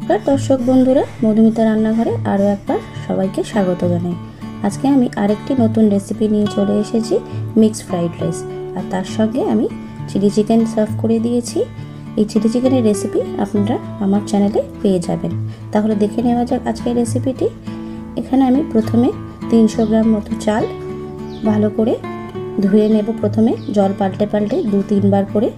নমস্কার দর্শক বন্ধুরা, মধুমিতা রান্নাঘরে আরও একবার সবাইকে স্বাগত জানাই। আজকে আমি আরেকটি নতুন রেসিপি নিয়ে চলে এসেছি, মিক্সড ফ্রাইড রাইস। আর তার সঙ্গে আমি চিলি চিকেন সার্ভ করে দিয়েছি। এই চিলি চিকেনের রেসিপি আপনারা আমার চ্যানেলে পেয়ে যাবেন। তাহলে দেখে নেওয়া যাক আজকের রেসিপিটি। এখানে আমি প্রথমে 300 গ্রাম মতো চাল ভালো করে ধুয়ে নেব। প্রথমে জল পাল্টে পাল্টে 2-3 বার করে।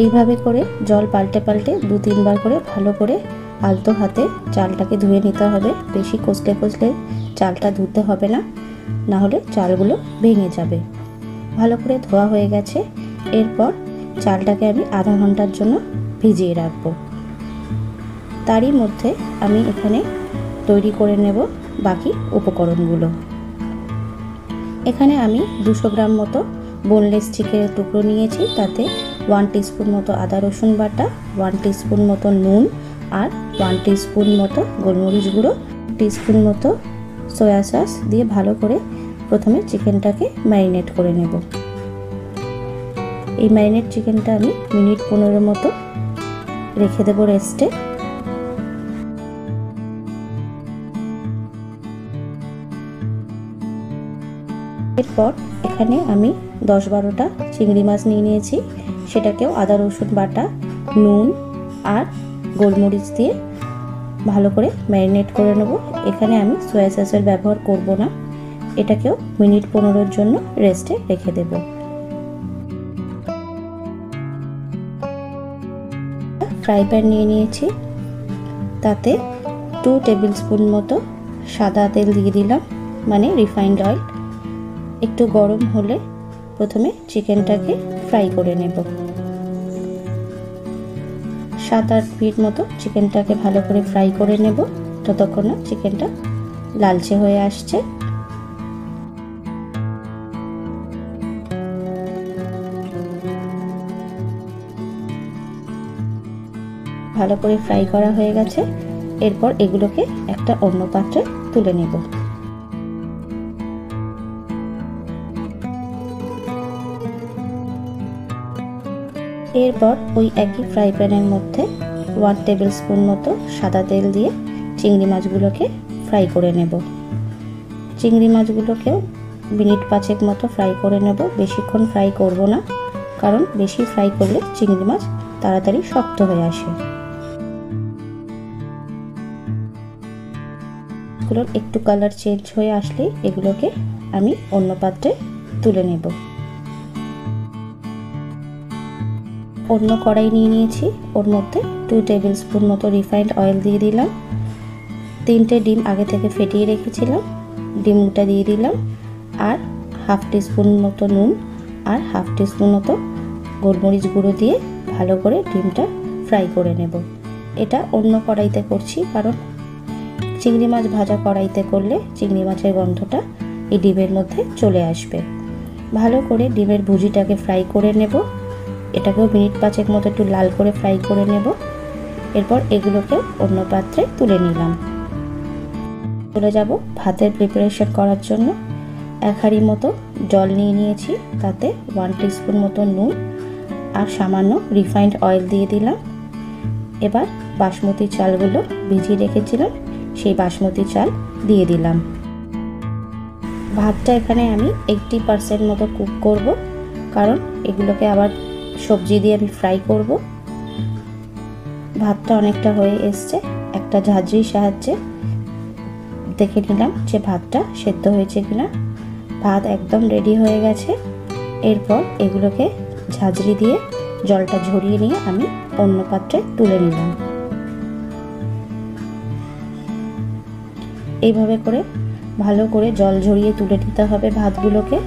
এইভাবে করে জল পাল্টে পাল্টে 2-3 বার করে ভালো করে আলতো হাতে চালটাকে ধুয়ে নিতে হবে। বেশি কষলে কষলে চালটা ধুতে হবে না, না হলে চালগুলো ভেঙে যাবে। ভালো করে ধোয়া হয়ে গেছে। এরপর চালটাকে আমি আধা ঘন্টার জন্য ভিজিয়ে রাখবো। তারই মধ্যে আমি এখানে তৈরি করে নেব বাকি উপকরণগুলো। এখানে আমি 200 গ্রাম মতো বোনলেস চিকেনের টুকরো নিয়েছি। তাতে 1 টিস্পুন মতো আদা রসুন বাটা, 1 টিস্পুন মতো নুন আর 1 টিস্পুন মতো গোলমরিচ গুঁড়ো, টিস্পুন মতো সয়া সস দিয়ে ভালো করে প্রথমে চিকেনটাকে ম্যারিনেট করে নেব। এই ম্যারিনেট চিকেনটা আমি মিনিট 15 মতো রেখে দেবো রেস্টে। এরপর এখানে আমি 10-12টা চিংড়ি মাছ নিয়ে নিয়েছি। সেটাকেও আদা রসুন বাটা, নুন আর গোলমরিচ দিয়ে ভালো করে ম্যারিনেট করে নেব। এখানে আমি সয়া সসের ব্যবহার করব না। এটাকেও মিনিট 15-এর জন্য রেস্টে রেখে দেব। ফ্রাই প্যান নিয়ে নিয়েছি। তাতে 2 টেবিল স্পুন মতো সাদা তেল দিয়ে দিলাম, মানে রিফাইন্ড অয়েল। একটু গরম হলে প্রথমে চিকেনটাকে ফ্রাই করে নেব। 7-8 মিনিট মতো চিকেনটাকে ভালো করে ফ্রাই করে নেব, ততক্ষণ না চিকেনটা লালচে হয়ে আসছে। ভালো করে ফ্রাই করা হয়ে গেছে। এরপর এগুলোকে একটা অন্য পাত্রে তুলে নেব। এরপর ওই একই ফ্রাই প্যানের মধ্যে 1 টেবিল স্পুন মতো সাদা তেল দিয়ে চিংড়ি মাছগুলোকে ফ্রাই করে নেব। চিংড়ি মাছগুলোকেও মিনিট 5 মতো ফ্রাই করে নেব। বেশিক্ষণ ফ্রাই করব না, কারণ বেশি ফ্রাই করলে চিংড়ি মাছ তাড়াতাড়ি শক্ত হয়ে আসে। এগুলোর একটু কালার চেঞ্জ হয়ে আসলে এগুলোকে আমি অন্য পাত্রে তুলে নেব। অন্য কড়াই নিয়ে নিয়েছি। ওর মধ্যে 2 টেবিল স্পুন মতো রিফাইন্ড অয়েল দিয়ে দিলাম। 3টে ডিম আগে থেকে ফেটিয়ে রেখেছিলাম, ডিমটা দিয়ে দিলাম। আর 1/2 টিস্পুন মতো নুন আর 1/2 টিস্পুন মতো গোলমরিচ গুঁড়ো দিয়ে ভালো করে ডিমটা ফ্রাই করে নেব। এটা অন্য কড়াইতে করছি, কারণ চিংড়ি মাছ ভাজা কড়াইতে করলে চিংড়ি মাছের গন্ধটা এই ডিমের মধ্যে চলে আসবে। ভালো করে ডিমের ভুজিটাকে ফ্রাই করে নেব। এটাকেও মিনিট 5 মতো একটু লাল করে ফ্রাই করে নেব। এরপর এগুলোকে অন্য পাত্রে তুলে নিলাম। চলে যাব ভাতের প্রিপারেশন করার জন্য। 1 হাঁড়ি মতো জল নিয়ে নিয়েছি। তাতে 1 টিস্পুন মতো নুন আর সামান্য রিফাইন্ড অয়েল দিয়ে দিলাম। এবার বাসমতি চালগুলো ভিজিয়ে রেখেছিলাম, সেই বাসমতি চাল দিয়ে দিলাম। ভাতটা এখানে আমি 80% মতো কুক করব, কারণ এগুলোকে আবার সবজি দিয়ে আমি ফ্রাই করব। ভাতটা অনেকটা হয়ে এসছে। একটা ঝাঁঝরির সাহায্যে দেখে নিলাম যে ভাতটা সেদ্ধ হয়েছে কিনা। ভাত একদম রেডি হয়ে গেছে। এরপর এগুলোকে ঝাঁঝরি দিয়ে জলটা ঝরিয়ে নিয়ে আমি অন্য পাত্রে তুলে নিলাম। এইভাবে করে ভালো করে জল ঝরিয়ে তুলে নিতে হবে ভাতগুলোকে।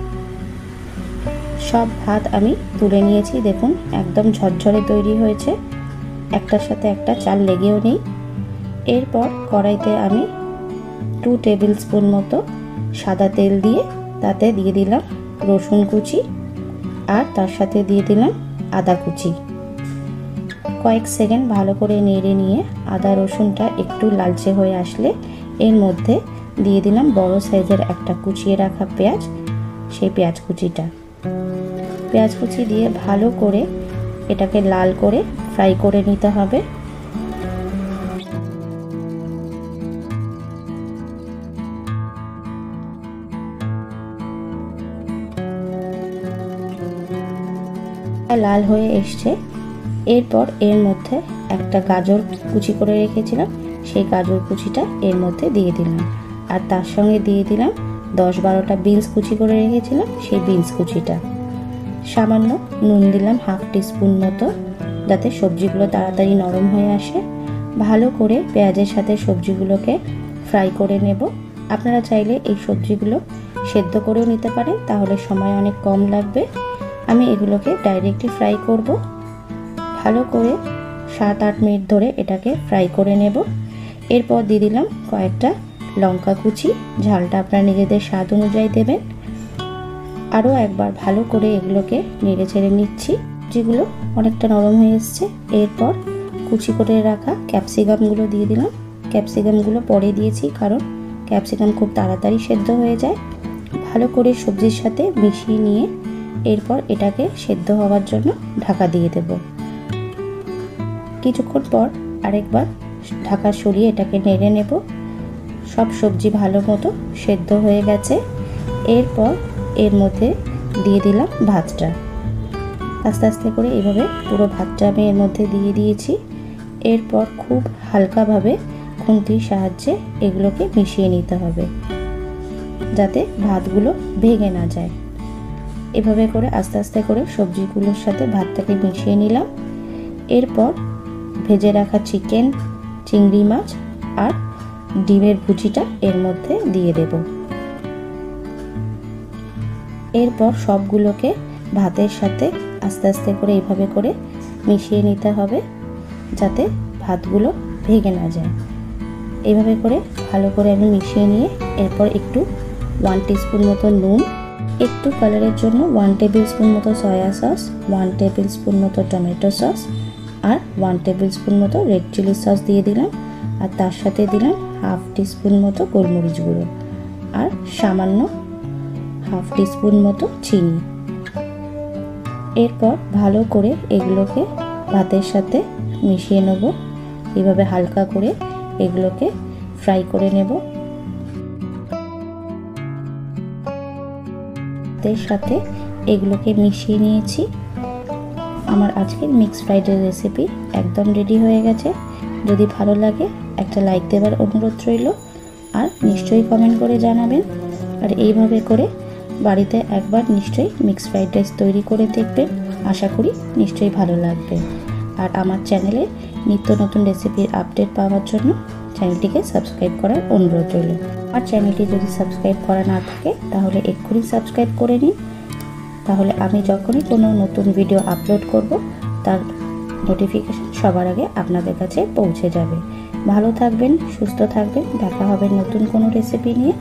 সব ভাত আমি তুলে নিয়েছি। দেখুন একদম ঝরঝরে তৈরি হয়েছে, একটার সাথে একটা চাল লেগেও নেই। এরপর কড়াইতে আমি 2 টেবিল স্পুন মতো সাদা তেল দিয়ে তাতে দিয়ে দিলাম রসুন কুচি আর তার সাথে দিয়ে দিলাম আদা কুচি। কয়েক সেকেন্ড ভালো করে নেড়ে নিয়ে আদা রসুনটা একটু লালচে হয়ে আসলে এর মধ্যে দিয়ে দিলাম বড় সাইজের একটা কুচিয়ে রাখা পেঁয়াজ, সেই পেঁয়াজ কুচিটা। পেঁয়াজ কুচি দিয়ে ভালো করে এটাকে লাল করে ফ্রাই করে নিতে হবে। লাল হয়ে এসছে। এরপর এর মধ্যে একটা গাজর কুচি করে রেখেছিলাম, সেই গাজর কুচিটা এর মধ্যে দিয়ে দিলাম। আর তার সঙ্গে দিয়ে দিলাম 10-12টা বিনস কুচি করে রেখেছিলাম, সেই বিনস কুচিটা। সামান্য নুন দিলাম হাফ টিস্পুন মতো, যাতে সবজিগুলো তাড়াতাড়ি নরম হয়ে আসে। ভালো করে পেঁয়াজের সাথে সবজিগুলোকে ফ্রাই করে নেব। আপনারা চাইলে এই সবজিগুলো সেদ্ধ করেও নিতে পারেন, তাহলে সময় অনেক কম লাগবে। আমি এগুলোকে ডাইরেক্টলি ফ্রাই করব। ভালো করে 7-8 মিনিট ধরে এটাকে ফ্রাই করে নেব। এরপর দিয়ে দিলাম কয়েকটা লঙ্কা কুচি, ঝালটা আপনারা নিজেদের স্বাদ অনুযায়ী দেবেন। আরও একবার ভালো করে এগুলোকে নেড়ে ছেড়ে নিচ্ছি। যেগুলো অনেকটা নরম হয়ে এসছে। এরপর কুচি করে রাখা ক্যাপসিকামগুলো দিয়ে দিলাম। ক্যাপসিকামগুলো পরে দিয়েছি, কারণ ক্যাপসিকাম খুব তাড়াতাড়ি সেদ্ধ হয়ে যায়। ভালো করে সবজির সাথে মিশিয়ে নিয়ে এরপর এটাকে সেদ্ধ হওয়ার জন্য ঢাকা দিয়ে দেব। কিছুক্ষণ পর আরেকবার ঢাকা সরিয়ে এটাকে নেড়ে নেব। সব সবজি ভালো মতো সেদ্ধ হয়ে গেছে। এরপর এর মধ্যে দিয়ে দিলাম ভাতটা। আস্তে আস্তে করে এইভাবে পুরো ভাতটা আমি এর মধ্যে দিয়ে দিয়েছি। এরপর খুব হালকাভাবে খুন্তির সাহায্যে এগুলোকে মিশিয়ে নিতে হবে, যাতে ভাতগুলো ভেঙে না যায়। এভাবে করে আস্তে আস্তে করে সবজিগুলোর সাথে ভাতটাকে মিশিয়ে নিলাম। এরপর ভেজে রাখা চিকেন, চিংড়ি মাছ আর ডিমের ভুজিটা এর মধ্যে দিয়ে দেব। এরপর সবগুলোকে ভাতের সাথে আস্তে আস্তে করে এইভাবে করে মিশিয়ে নিতে হবে, যাতে ভাতগুলো ভেঙে না যায়। এইভাবে করে ভালো করে আমি মিশিয়ে নিয়ে এরপর একটু 1 টিস্পুন মতো নুন, একটু কালারের জন্য 1 টেবিল স্পুন মতো সয়া সস, 1 টেবিল স্পুন মতো টমেটো সস আর 1 টেবিল স্পুন মতো রেড চিলি সস দিয়ে দিলাম। আর তার সাথে দিলাম হাফ টিস্পুন মতো গোলমরিচ গুঁড়ো আর সামান্য হাফ টিস্পুন মতো চিনি। এরপর ভালো করে এগুলোকে ভাতের সাথে মিশিয়ে নেব। এইভাবে হালকা করে এগুলোকে ফ্রাই করে নেব। ভাতের সাথে এগুলোকে মিশিয়ে নিয়েছি। আমার আজকের মিক্স ফ্রাইড রাইস রেসিপি একদম রেডি হয়ে গেছে। যদি ভালো লাগে একটা লাইক দেওয়ার অনুরোধ রইল, আর নিশ্চয়ই কমেন্ট করে জানাবেন। আর এইভাবে করে বাড়িতে একবার নিশ্চয়ই মিক্স ফ্রাইড রাইস তৈরি করে দেখবেন, আশা করি নিশ্চয়ই ভালো লাগবে। আর আমার চ্যানেলে নিত্য নতুন রেসিপির আপডেট পাওয়ার জন্য চ্যানেলটিকে সাবস্ক্রাইব করার অনুরোধ রইল। আর চ্যানেলটি যদি সাবস্ক্রাইব করা না থাকে তাহলে এক্ষুনি সাবস্ক্রাইব করে নিন, তাহলে আমি যখনই কোনো নতুন ভিডিও আপলোড করব তার নোটিফিকেশন সবার আগে আপনাদের কাছে পৌঁছে যাবে। ভালো থাকবেন, সুস্থ থাকবেন, দেখা হবে নতুন কোনো রেসিপি নিয়ে।